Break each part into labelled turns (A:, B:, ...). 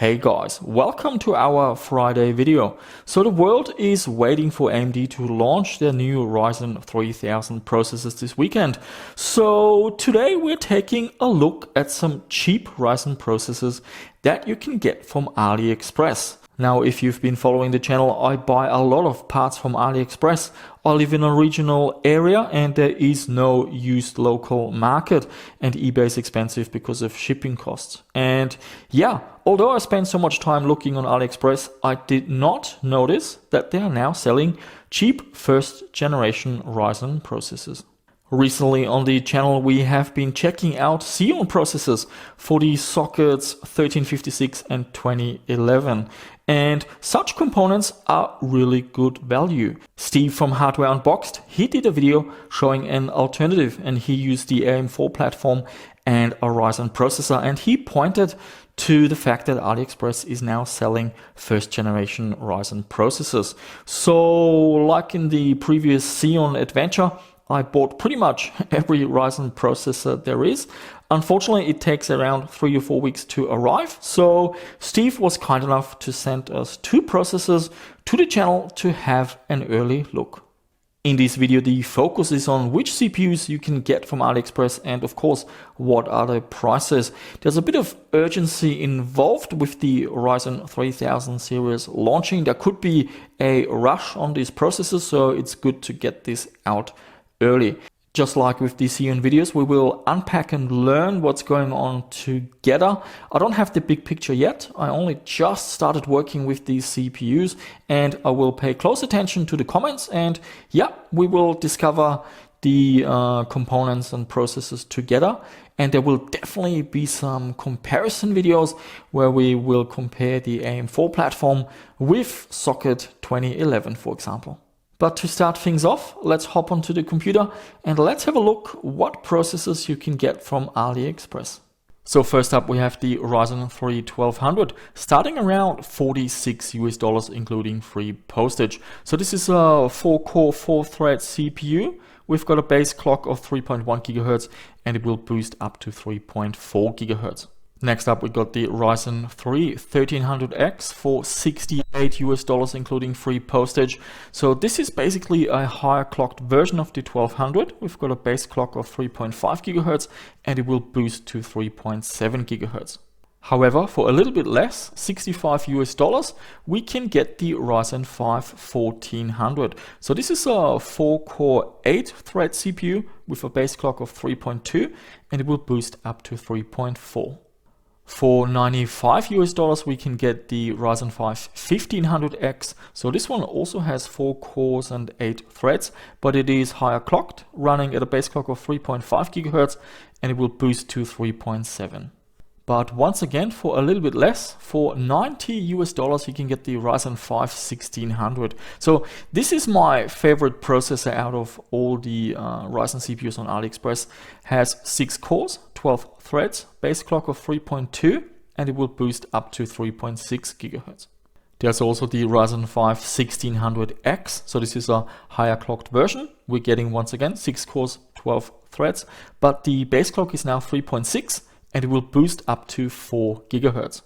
A: Hey guys, welcome to our Friday video. So the world is waiting for AMD to launch their new Ryzen 3000 processors this weekend. So today we're taking a look at some cheap Ryzen processors that you can get from AliExpress. Now, if you've been following the channel, I buy a lot of parts from AliExpress. I live in a regional area and there is no used local market, and eBay is expensive because of shipping costs. And yeah, although I spent so much time looking on AliExpress, I did not notice that they are now selling cheap first generation Ryzen processors. Recently on the channel we have been checking out Xeon processors for the sockets 1356 and 2011, and such components are really good value. Steve from Hardware Unboxed, he did a video showing an alternative, and he used the AM4 platform and a Ryzen processor, and he pointed to the fact that AliExpress is now selling first generation Ryzen processors. So like in the previous Xeon adventure, I bought pretty much every Ryzen processor there is. Unfortunately, it takes around 3 or 4 weeks to arrive. So Steve was kind enough to send us 2 processors to the channel to have an early look. In this video, the focus is on which CPUs you can get from AliExpress and of course, what are the prices. There's a bit of urgency involved with the Ryzen 3000 series launching. There could be a rush on these processors, so it's good to get this out early. Just like with the Xeon videos, we will unpack and learn what's going on together. I don't have the big picture yet. I only just started working with these CPUs, and I will pay close attention to the comments, and yeah, we will discover the components and processes together. And there will definitely be some comparison videos where we will compare the AM4 platform with socket 2011, for example. But to start things off, let's hop onto the computer and let's have a look what processors you can get from AliExpress. So first up we have the Ryzen 3 1200, starting around $46 including free postage. So this is a 4-core 4-thread CPU. We've got a base clock of 3.1 GHz and it will boost up to 3.4 GHz. Next up, we got the Ryzen 3 1300X for $68 including free postage. So this is basically a higher clocked version of the 1200. We've got a base clock of 3.5 GHz and it will boost to 3.7 GHz. However, for a little bit less, $65, we can get the Ryzen 5 1400. So this is a 4-core 8-thread CPU with a base clock of 3.2 and it will boost up to 3.4. For $95, we can get the Ryzen 5 1500X. So this one also has 4 cores and 8 threads, but it is higher clocked, running at a base clock of 3.5 GHz, and it will boost to 3.7. But once again, for a little bit less, for $90, you can get the Ryzen 5 1600. So this is my favorite processor out of all the Ryzen CPUs on AliExpress. Has 6 cores, 12 threads, base clock of 3.2, and it will boost up to 3.6 GHz. There's also the Ryzen 5 1600X. So this is a higher clocked version. We're getting, once again, 6 cores, 12 threads, but the base clock is now 3.6, and it will boost up to 4 GHz.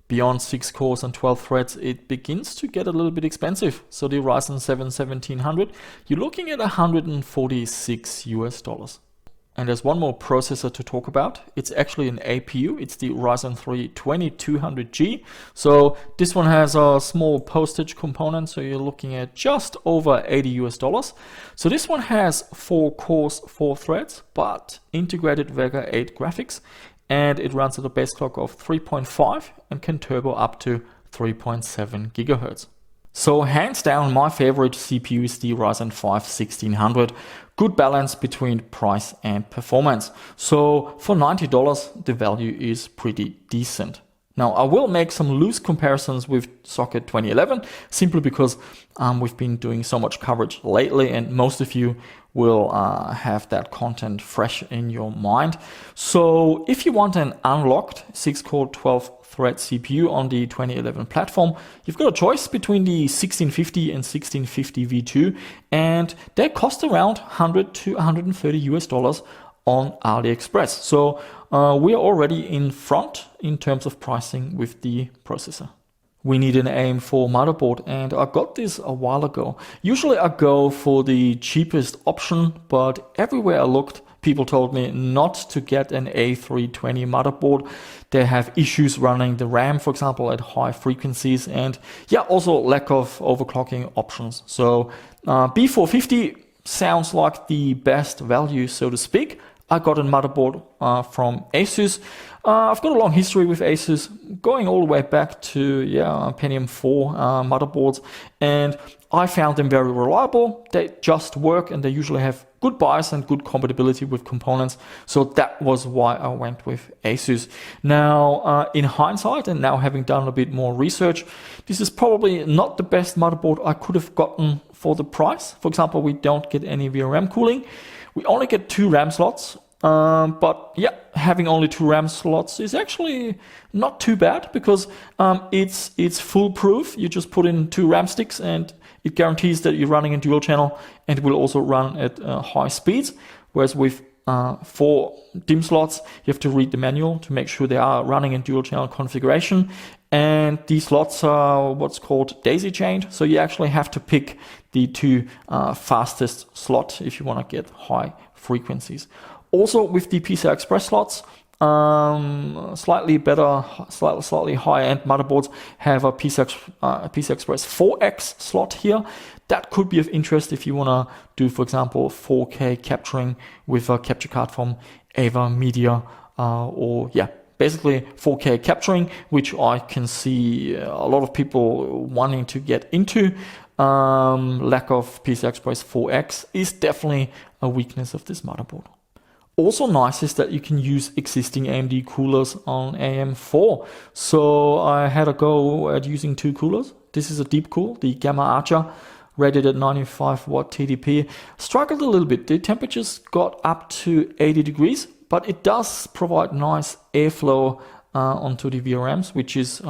A: Beyond 6 cores and 12 threads, it begins to get a little bit expensive. So the Ryzen 7 1700, you're looking at $146. And there's one more processor to talk about. It's actually an APU. It's the Ryzen 3 2200G. So this one has a small postage component. So you're looking at just over $80. So this one has 4 cores, 4 threads, but integrated Vega 8 graphics. And it runs at a base clock of 3.5 and can turbo up to 3.7 GHz. So hands down, my favorite CPU is the Ryzen 5 1600. Good balance between price and performance. So for $90, the value is pretty decent. Now I will make some loose comparisons with socket 2011, simply because we've been doing so much coverage lately and most of you will have that content fresh in your mind. So if you want an unlocked 6-core 12-thread CPU on the 2011 platform, you've got a choice between the 1650 and 1650 V2, and they cost around $100 to $130 on AliExpress. So we are already in front in terms of pricing with the processor. We need an AM4 motherboard, and I got this a while ago. Usually I go for the cheapest option, but everywhere I looked, people told me not to get an A320 motherboard. They have issues running the RAM, for example, at high frequencies, and yeah, also lack of overclocking options. So B450 sounds like the best value, so to speak. I got a motherboard from Asus. I've got a long history with Asus, going all the way back to Pentium 4 motherboards, and I found them very reliable. They just work, and they usually have good BIOS and good compatibility with components. So that was why I went with Asus. Now, in hindsight, and now having done a bit more research, this is probably not the best motherboard I could have gotten for the price. For example, we don't get any VRM cooling. We only get 2 RAM slots, but yeah, having only 2 RAM slots is actually not too bad, because it's foolproof. You just put in 2 RAM sticks and it guarantees that you're running in dual channel, and it will also run at high speeds. Whereas with 4 DIMM slots, you have to read the manual to make sure they are running in dual channel configuration. And these slots are what's called daisy chained. So you actually have to pick the 2 fastest slot if you want to get high frequencies. Also with the PCI Express slots, slightly better, slightly higher-end motherboards have a PCI Express 4X slot here. That could be of interest if you want to do, for example, 4K capturing with a capture card from Ava Media, or yeah, basically 4K capturing, which I can see a lot of people wanting to get into. Lack of PCI Express 4X is definitely a weakness of this motherboard. Also nice is that you can use existing AMD coolers on AM4. So I had a go at using 2 coolers. This is a deep cool, the Gamma Archer, rated at 95 watt TDP. Struggled a little bit. The temperatures got up to 80 degrees, but it does provide nice airflow onto the VRMs, which is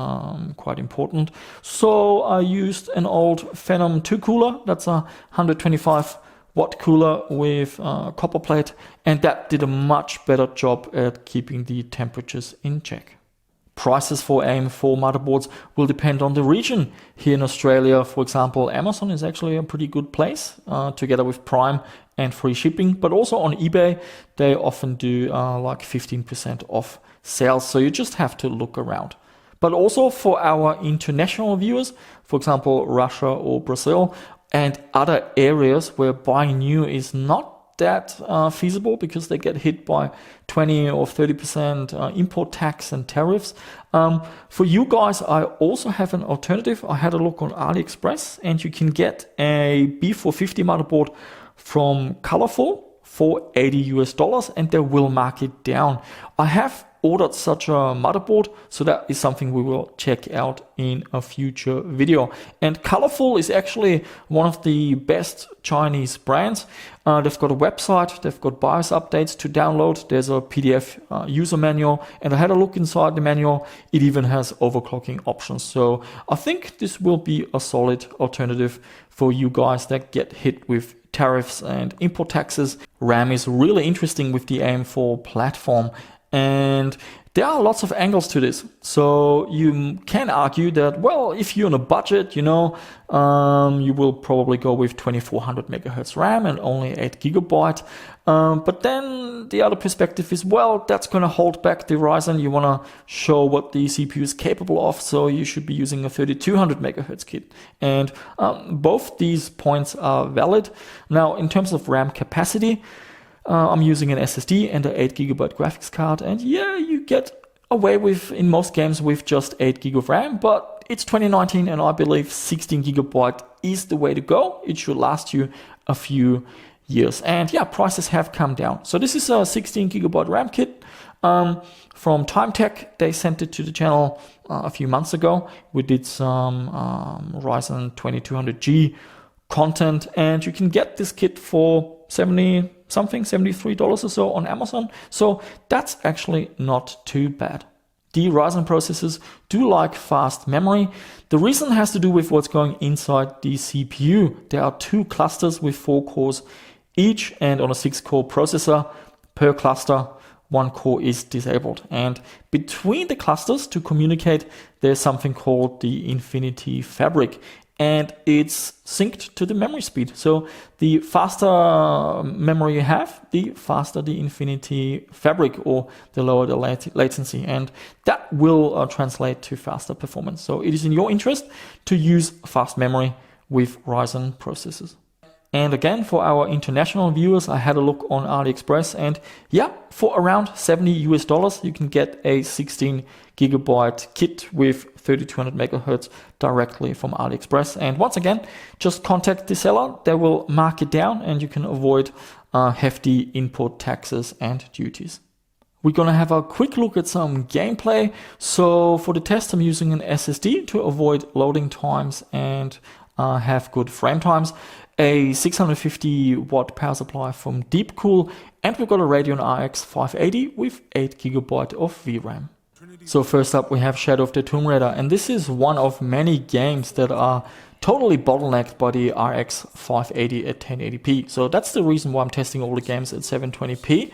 A: quite important. So I used an old Phenom 2 cooler. That's a 125 watt cooler with copper plate, and that did a much better job at keeping the temperatures in check. Prices for AM4 motherboards will depend on the region. Here in Australia, for example, Amazon is actually a pretty good place, together with Prime and free shipping, but also on eBay, they often do like 15% off sales, so you just have to look around. But also for our international viewers, for example, Russia or Brazil, and other areas where buying new is not that feasible because they get hit by 20 or 30% import tax and tariffs. For you guys, I also have an alternative. I had a look on AliExpress, and you can get a B450 motherboard from Colorful for $80, and they will mark it down. I have ordered such a motherboard, so that is something we will check out in a future video. And Colorful is actually one of the best Chinese brands. They've got a website, they've got BIOS updates to download, there's a PDF user manual, and I had a look inside the manual. It even has overclocking options. So I think this will be a solid alternative for you guys that get hit with tariffs and import taxes. RAM is really interesting with the AM4 platform, and there are lots of angles to this. So you can argue that, well, if you're on a budget, you will probably go with 2400 megahertz RAM and only 8 gigabyte. But then the other perspective is, well, that's going to hold back the Ryzen. You want to show what the CPU is capable of, so you should be using a 3200 megahertz kit. And both these points are valid. Now, in terms of RAM capacity, I'm using an SSD and an 8 gigabyte graphics card, and yeah, you get away with, in most games, with just 8 gig of RAM, but it's 2019 and I believe 16 gigabyte is the way to go. It should last you a few years, and yeah, prices have come down. So this is a 16 gigabyte RAM kit from TimeTech. They sent it to the channel a few months ago. We did some Ryzen 2200G content, and you can get this kit for $73 or so on Amazon. So that's actually not too bad. The Ryzen processors do like fast memory. The reason has to do with what's going inside the CPU. There are 2 clusters with 4 cores each, and on a 6-core processor, per cluster, one core is disabled. And between the clusters to communicate, there's something called the Infinity Fabric, and it's synced to the memory speed. So the faster memory you have, the faster the Infinity Fabric, or the lower the latency, and that will translate to faster performance. So it is in your interest to use fast memory with Ryzen processors. And again, for our international viewers, I had a look on AliExpress, and yeah, for around $70 you can get a 16 gigabyte kit with 3200 megahertz directly from AliExpress. And once again, just contact the seller, they will mark it down, and you can avoid hefty import taxes and duties. We're gonna have a quick look at some gameplay. So for the test, I'm using an SSD to avoid loading times and have good frame times. A 650 watt power supply from Deepcool, and we've got a Radeon RX 580 with 8 gigabyte of VRAM. So first up we have Shadow of the Tomb Raider, and this is one of many games that are totally bottlenecked by the RX 580 at 1080p. So that's the reason why I'm testing all the games at 720p.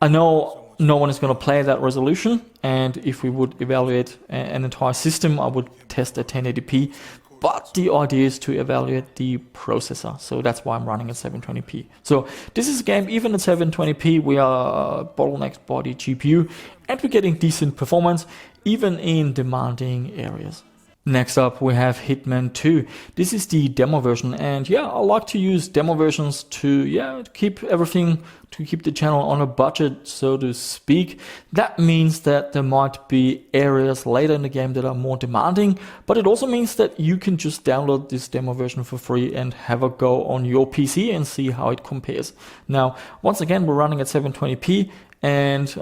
A: I know no one is going to play that resolution, and if we would evaluate an entire system, I would test at 1080p. But the idea is to evaluate the processor, so that's why I'm running at 720p. So this is a game, even at 720p, we are bottlenecked by the GPU, and we're getting decent performance, even in demanding areas. Next up we have Hitman 2. This is the demo version, and yeah, I like to use demo versions to keep the channel on a budget, so to speak. That means that there might be areas later in the game that are more demanding, but it also means that you can just download this demo version for free and have a go on your PC and see how it compares. Now, once again, we're running at 720p, and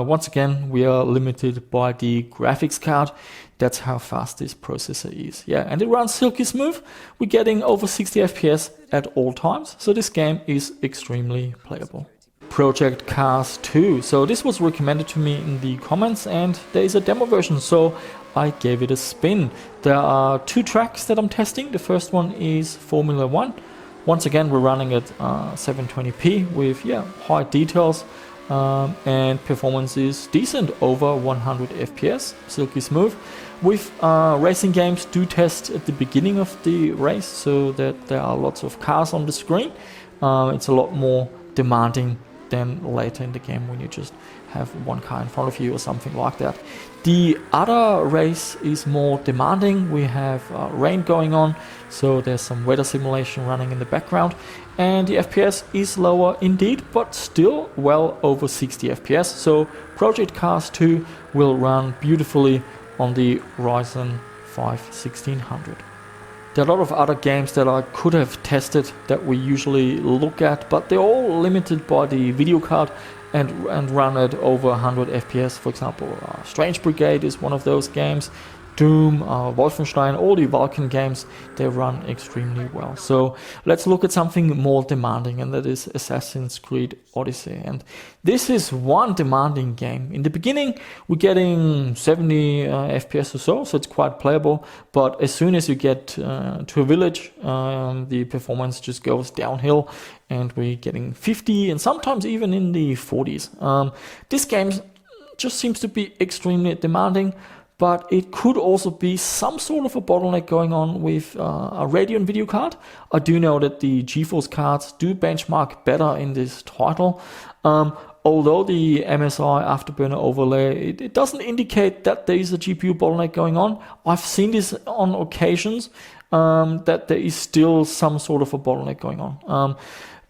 A: once again, we are limited by the graphics card. That's how fast this processor is. Yeah, and it runs silky smooth. We're getting over 60 FPS at all times, so this game is extremely playable. Project Cars 2. So this was recommended to me in the comments, and there is a demo version, so I gave it a spin. There are 2 tracks that I'm testing. The first one is Formula 1. Once again, we're running at 720p with high details, and performance is decent, over 100 FPS, silky smooth. With racing games, do test at the beginning of the race so that there are lots of cars on the screen. It's a lot more demanding than later in the game when you just have one car in front of you or something like that. The other race is more demanding. We have rain going on, so there's some weather simulation running in the background, and the FPS is lower indeed, but still well over 60 FPS. So Project Cars 2 will run beautifully on the Ryzen 5 1600. There are a lot of other games that I could have tested that we usually look at, but they're all limited by the video card and run at over 100 FPS. For example, Strange Brigade is one of those games. Doom, Wolfenstein, all the Vulkan games, they run extremely well. So let's look at something more demanding, and that is Assassin's Creed Odyssey. And this is one demanding game. In the beginning, we're getting 70 FPS or so it's quite playable. But as soon as you get to a village, the performance just goes downhill, and we're getting 50 and sometimes even in the 40s. This game just seems to be extremely demanding. But it could also be some sort of a bottleneck going on with a Radeon video card. I do know that the GeForce cards do benchmark better in this title. Although the MSI Afterburner overlay, it doesn't indicate that there is a GPU bottleneck going on. I've seen this on occasions, that there is still some sort of a bottleneck going on.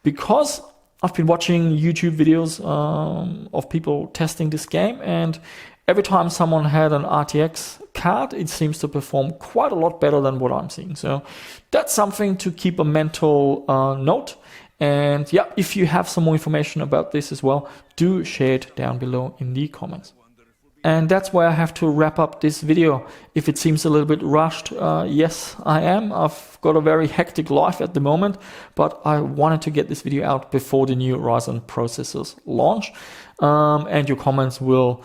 A: Because I've been watching YouTube videos of people testing this game, and every time someone had an RTX card, it seems to perform quite a lot better than what I'm seeing. So that's something to keep a mental note. And yeah, if you have some more information about this as well, do share it down below in the comments. And that's where I have to wrap up this video. If it seems a little bit rushed, yes, I am. I've got a very hectic life at the moment, but I wanted to get this video out before the new Ryzen processors launch. And your comments will,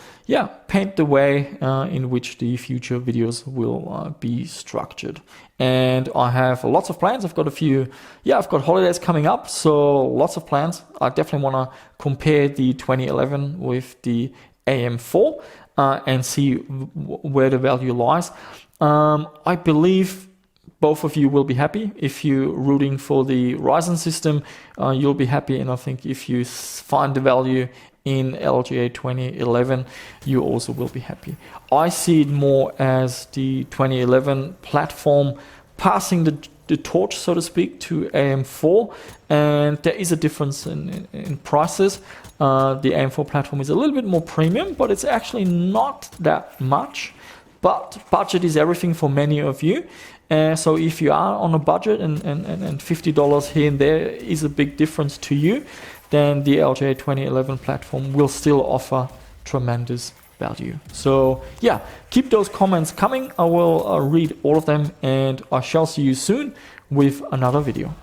A: paint the way in which the future videos will be structured. And I have lots of plans. I've got a few, I've got holidays coming up, so lots of plans. I definitely want to compare the 2011 with the AM4 and see where the value lies. I believe both of you will be happy. If you're rooting for the Ryzen system, you'll be happy. And I think if you find the value in LGA 2011, you also will be happy. I see it more as the 2011 platform passing the torch, so to speak, to AM4, and there is a difference in prices. The AM4 platform is a little bit more premium, but it's actually not that much. But budget is everything for many of you. So if you are on a budget and $50 here and there is a big difference to you, then the LGA 2011 platform will still offer tremendous value. So keep those comments coming. I will read all of them, and I shall see you soon with another video.